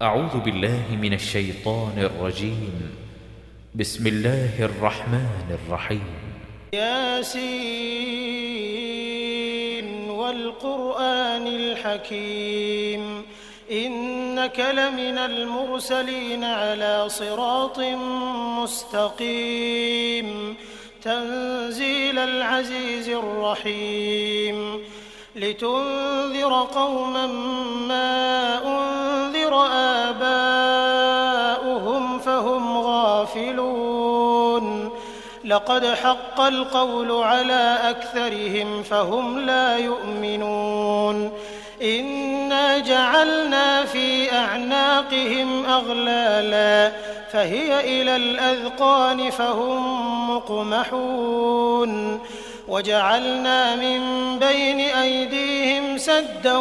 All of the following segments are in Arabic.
أعوذ بالله من الشيطان الرجيم. بسم الله الرحمن الرحيم. ياسين والقرآن الحكيم إنك لمن المرسلين على صراط مستقيم تنزيل العزيز الرحيم لتنذر قوما ما أنذر آباؤهم فهم غافلون لقد حق القول على أكثرهم فهم لا يؤمنون إنا جعلنا في أعناقهم أغلالا فهي إلى الأذقان فهم مقمحون وجعلنا من بين أيديهم سدا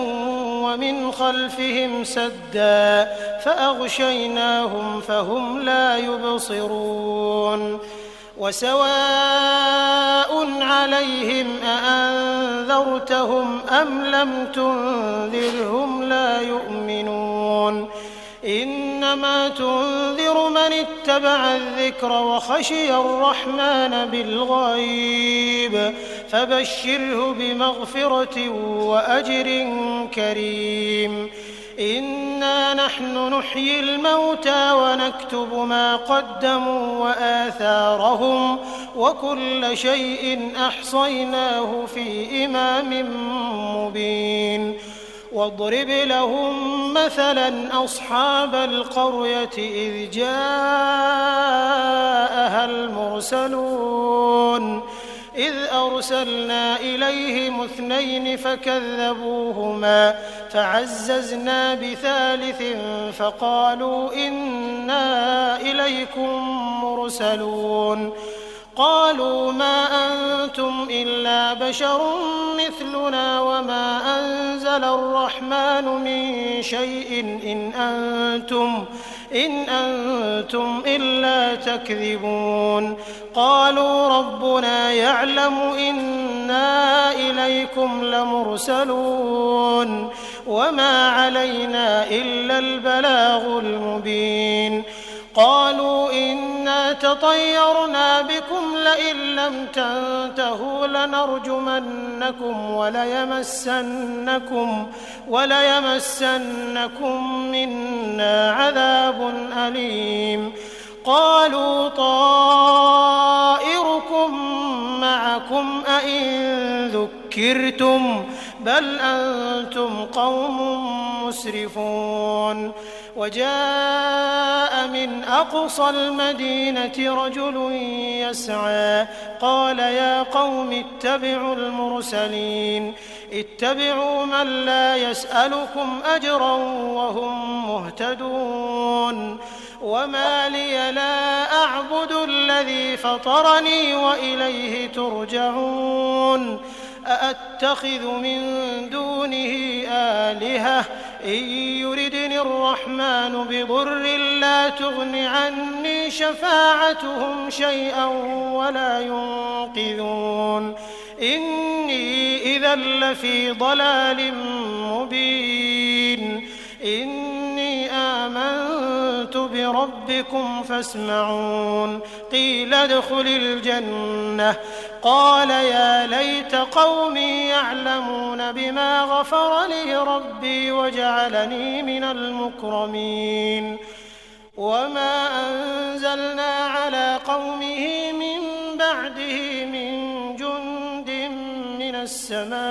ومن خلفهم سدا فأغشيناهم فهم لا يبصرون وسواء عليهم أأنذرتهم أم لم تنذرهم لا يؤمنون إنما تنذر من اتبع الذكر وخشي الرحمن بالغيب فبشره بمغفرة وأجر كريم إنا نحن نحيي الموتى ونكتب ما قدموا وآثارهم وكل شيء أحصيناه في إمام مبين واضرب لهم مثلا أصحاب القرية إذ جاءها المرسلون إذ أرسلنا إليهم 2 فكذبوهما فعززنا بثالث فقالوا إنا إليكم مرسلون قالوا ما أنتم إلا بشر مثلنا وما أنزل الرحمن من شيء إن أنتم إلا تكذبون قالوا ربنا يعلم إنا إليكم لمرسلون وما علينا إلا البلاغ المبين قالوا إنا تطيرنا بكم لئن لم تنتهوا لنرجمنكم وليمسنكم منا عذاب أليم قالوا طائركم معكم أئن ذكرتم بل أنتم قوم مسرفون وجاء من أقصى المدينة رجل يسعى قال يا قوم اتبعوا المرسلين اتبعوا من لا يسألكم أجرا وهم مهتدون وما لي لا أعبد الذي فطرني وإليه ترجعون أأتخذ من دونه آلهة إن يردني الرحمن بضر لا تغن عني شفاعتهم شيئا ولا ينقذون إني إذا لفي ضلال مبين إني آمنت بربكم فاسمعون قيل ادخل الجنة قال يا ليت قومي يعلمون بما غفر لي ربي وجعلني من المكرمين وما أنزلنا على قومه من بعده من جند من السماء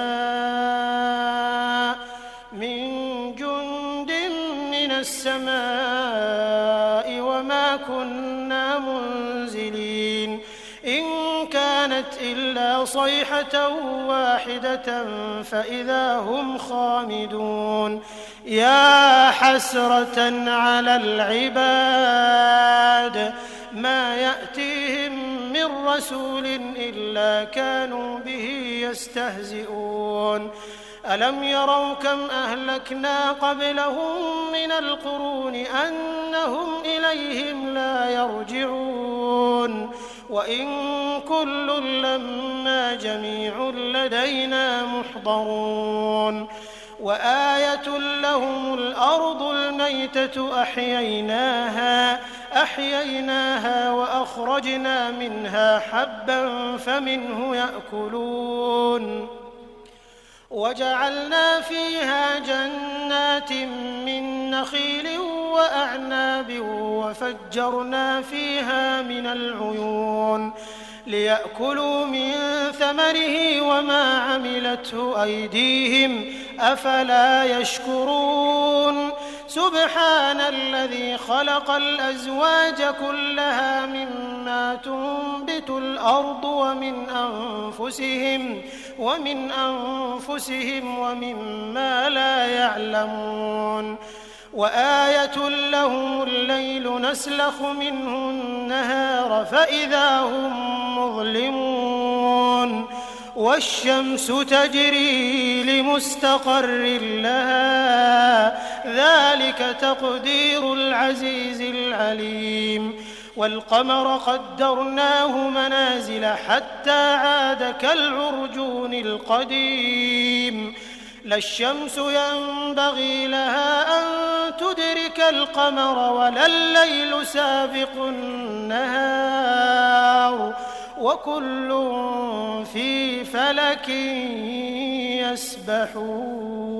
وما كنا منزلين إن كانت إلا صيحة واحدة فإذا هم خامدون يا حسرة على العباد ما يأتيهم من رسول إلا كانوا به يستهزئون ألم يروا كم أهلكنا قبلهم من القرون أنهم إليهم لا يرجعون وإن كل لما جميع لدينا محضرون وآية لهم الأرض الميتة أحييناها وأخرجنا منها حبا فمنه يأكلون وجعلنا فيها جنات من نخيل وأعناب وفجرنا فيها من العيون ليأكلوا من ثمره وما عملته أيديهم أفلا يشكرون سبحان الذي خلق الأزواج كلها مما تنبت الأرض ومن أنفسهم ومما لا يعلمون وآية لهم الليل نسلخ منه النهار فإذا هم مظلمون والشمس تجري لمستقر لها ذلك تقدير العزيز العليم والقمر قدرناه منازل حتى عاد كالعرجون القديم لا الشمس ينبغي لها أن تدرك القمر ولا الليل سابق النهار وكل في فلك يسبحون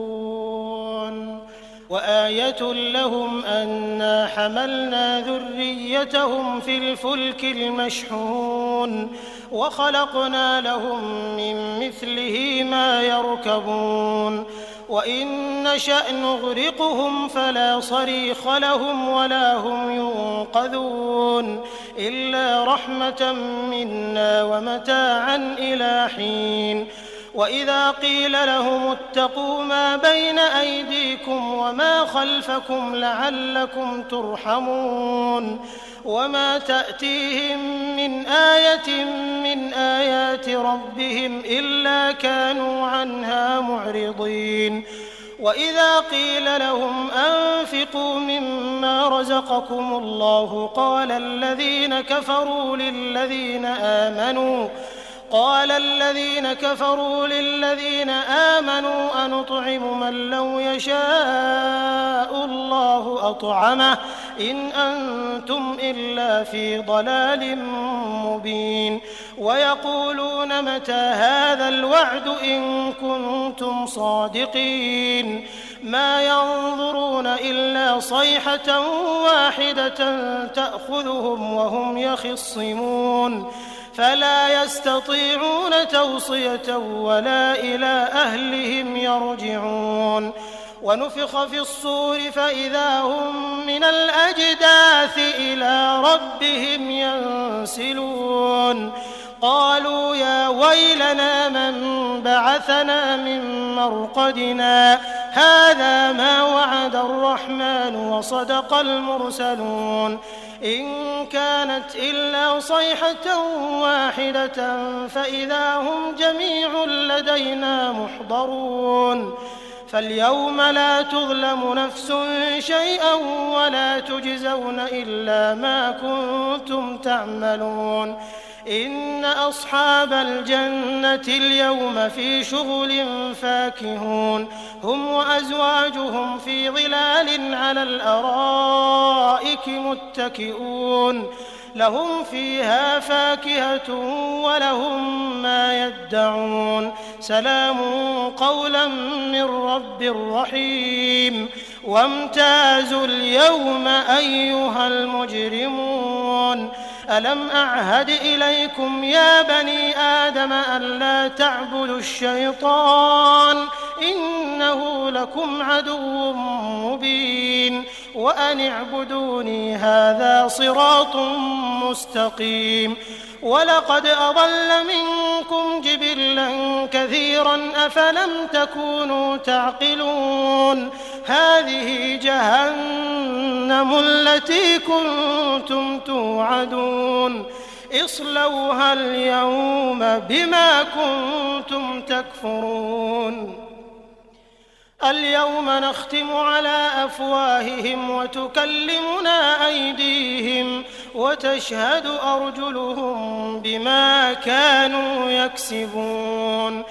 وآية لهم أنا حملنا ذريتهم في الفلك المشحون وخلقنا لهم من مثله ما يركبون وإن نشأ نغرقهم فلا صريخ لهم ولا هم ينقذون إلا رحمة منا ومتاعا إلى حين وإذا قيل لهم اتقوا ما بين أيديكم وما خلفكم لعلكم ترحمون وما تأتيهم من آية من آيات ربهم إلا كانوا عنها معرضين وإذا قيل لهم أنفقوا مما رزقكم الله قال الذين كفروا للذين آمنوا أنطعم من لو يشاء الله أطعمه إن أنتم إلا في ضلال مبين ويقولون متى هذا الوعد إن كنتم صادقين ما ينظرون إلا صيحة واحدة تأخذهم وهم يخصمون فلا يستطيعون توصية ولا إلى أهلهم يرجعون ونفخ في الصور فإذا هم من الأجداث إلى ربهم ينسلون قالوا يا ويلنا من بعثنا من مرقدنا هذا ما وعد الرحمن وصدق المرسلون إن كانت إلا صيحة واحدة فإذا هم جميع لدينا محضرون فاليوم لا تظلم نفس شيئا ولا تجزون إلا ما كنتم تعملون إن أصحاب الجنة اليوم في شغل فاكهون هم وأزواجهم في ظلال على الأرائك متكئون لهم فيها فاكهة ولهم ما يدعون سلام قولا من رب رحيم وامتازوا اليوم أيها المجرمون ألم أعهد إليكم يا بني آدم ألا تعبدوا الشيطان إنه لكم عدو مبين وأن اعبدوني هذا صراط مستقيم ولقد أضل منكم جبلا كثيرا أفلم تكونوا تعقلون هذه جهنم التي كنتم توعدون اصلوها اليوم بما كنتم تكفرون اليوم نختم على أفواههم وتكلمنا أيديهم وتشهد أرجلهم بما كانوا يكسبون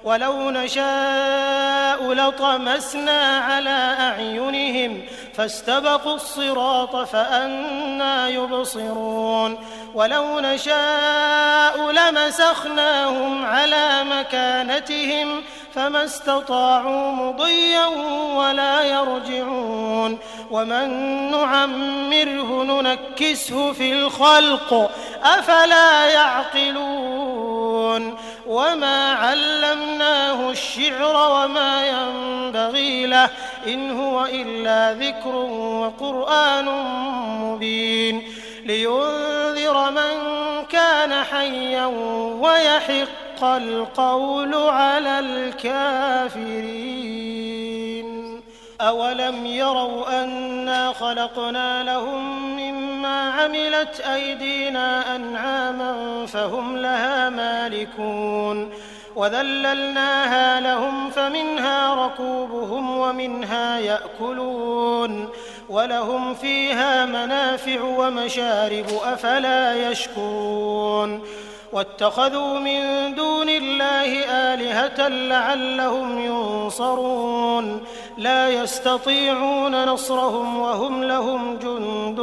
ولو نشاء لطمسنا على أعينهم فاستبقوا الصراط فأنى يبصرون ولو نشاء لمسخناهم على مكانتهم فما استطاعوا مضيا ولا يرجعون ومن نعمره ننكسه في الخلق أفلا يعقلون وما علمناه الشعر وما ينبغي له إن هو إلا ذكر وقرآن مبين لينذر من كان حيا ويحق القول على الكافرين أولم يروا أنا خلقنا لهم مما عملت أيدينا أنعاما فهم لها مالكون وذللناها لهم فمنها ركوبهم ومنها يأكلون ولهم فيها منافع ومشارب أفلا يشكرون واتخذوا من دون الله آلهة لعلهم ينصرون لا يستطيعون نصرهم وهم لهم جند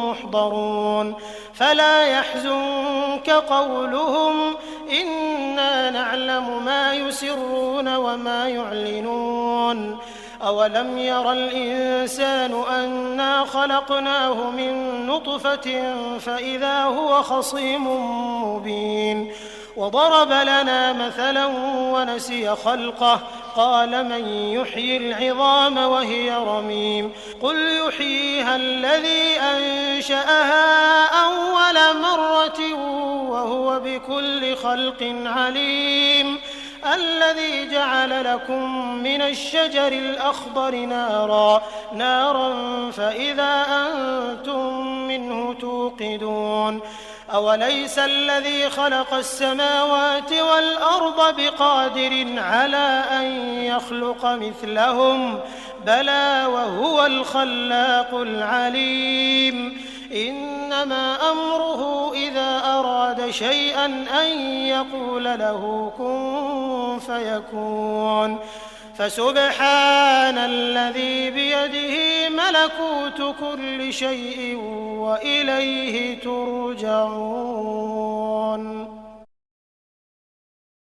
محضرون فلا يحزنك قولهم إنا نعلم ما يسرون وما يعلنون أولم ير الإنسان أنا خلقناه من نطفة فإذا هو خصيم مبين وضرب لنا مثلا ونسي خلقه قال من يحيي العظام وهي رميم قل يحييها الذي أنشأها أول مرة وهو بكل خلق عليم الذي جعل لكم من الشجر الأخضر نارا فإذا أنتم منه توقدون أوليس الذي خلق السماوات والأرض بقادر على أن يخلق مثلهم بلى وهو الخلاق العليم إنما أمره إذا أراد شيئا أن يقول له كن فيكون فسبحان الذي بيده ملكوت كل شيء وإليه ترجعون